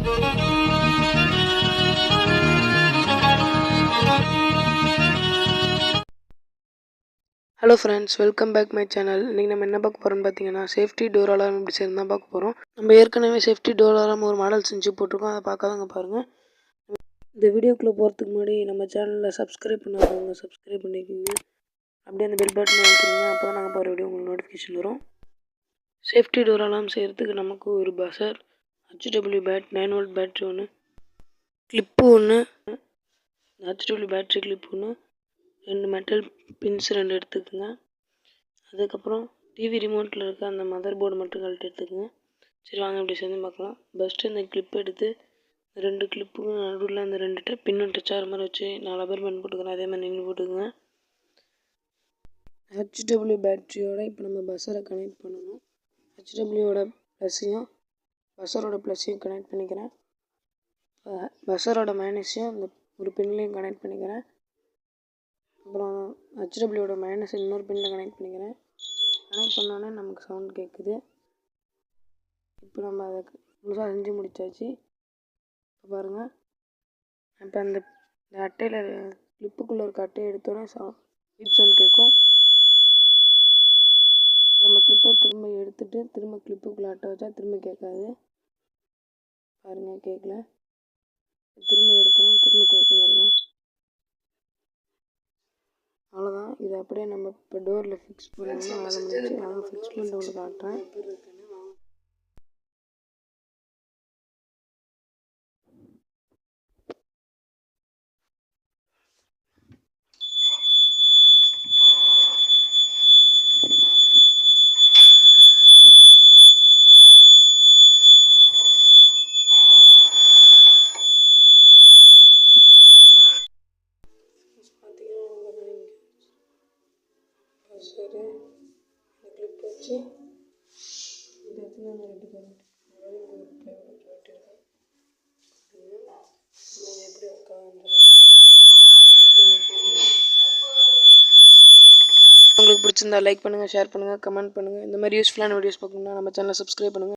Hello friends, welcome back my channel. இன்றைக்கி நம்ம என்ன பார்க்க போகிறோம்னு பார்த்தீங்கன்னா, சேஃப்டி டோர் அலாரம் எப்படி செய்யணும் தான் பார்க்க போகிறோம். நம்ம ஏற்கனவே சேஃப்டி டோர் அலாரம் ஒரு மாடல் செஞ்சு போட்டிருக்கோம், அதை பார்க்காதவங்க பாருங்கள். இந்த வீடியோக்குள்ளே போகிறதுக்கு முன்னாடி நம்ம சேனலில் சப்ஸ்கிரைப் பண்ணாதவங்க சப்ஸ்கிரைப் பண்ணிக்கோங்க. அப்படியே அந்த பெல் பட்டனை அழுத்திடுங்க, அப்போ தான் நாங்கள் போகிற வீடியோ உங்களுக்கு நோட்டிஃபிகேஷன் வரும். சேஃப்டி டோர் அலாரம் செய்கிறதுக்கு நமக்கு ஒரு பஸர், HW பேட் 9 வோல்ட் பேட்ரி ஒன்று, கிளிப்பு ஒன்று, HW பேட்ரி கிளிப் ஒன்று, 2 மெட்டல் பின்ஸ் 2 எடுத்துக்கோங்க. அதுக்கப்புறம் டிவி ரிமோட்டில் இருக்க அந்த மதர் போர்டு மட்டும் கழட்டி எடுத்துக்கோங்க. சரி, வாங்க இப்படி செஞ்சு பார்க்கலாம். ஃபஸ்ட்டு இந்த கிளிப் எடுத்து 2 கிளிப்புக்கும் நடுவில் அந்த 2 பின்னும் டச் ஆகிற மாதிரி வச்சு 4 பேர் பென் போட்டுக்கிறேன். அதே மாதிரி நீங்கள் போட்டுக்கோங்க. HW பேட்டரியோட இப்போ நம்ம பஸ்ஸரை கனெக்ட் பண்ணணும். HWவோட ப்ளஸ்ஸையும் பஸ்ஸரோட ப்ளஸ்ஸையும் கனெக்ட் பண்ணிக்கிறேன். பஸ்ஸரோட மைனஸையும் அந்த ஒரு பின்லையும் கனெக்ட் பண்ணிக்கிறேன். அப்புறம் HWவோட மைனஸ் இன்னொரு பின்னில் கனெக்ட் பண்ணிக்கிறேன். கனெக்ட் பண்ணோன்னே நமக்கு சவுண்ட் கேட்குது. இப்போ நம்ம அதை முழுசாக செஞ்சு முடித்தாச்சு. இப்போ பாருங்கள், இப்போ அந்த அட்டையில் கிளிப்புக்குள்ளே இருக்க அட்டையை எடுத்தோன்னே பீப் சவுண்ட் கேட்கும். நம்ம கிளிப்பை திரும்ப எடுத்துகிட்டு திரும்ப கிளிப்புக்குள்ளே அட்டை வச்சா திரும்ப கேட்காது. பாருங்கள், கேட்கல. திரும்ப எடுக்கிறேன், திரும்ப கேட்கும் பாருங்கள். அவ்வளோதான். இதை அப்படியே நம்ம இப்போ டோரில் ஃபிக்ஸ் பண்ணணும்னா வேலை முடிச்சு நான் ஃபிக்ஸ் பண்ணிட்டு வந்து காட்டுறேன். சரி, இந்த கிளிப் வச்சு இந்த இடத்துல நான் 2 கரண்ட் எப்படி உங்களுக்கு பிடிச்சிருந்தா லைக் பண்ணுங்கள், ஷேர் பண்ணுங்கள், கமெண்ட் பண்ணுங்கள். இந்த மாதிரி யூஸ்ஃபுல்லான வீடியோஸ் பார்க்கணுன்னா நம்ம சேனலை சப்ஸ்கிரைப் பண்ணுங்கள்.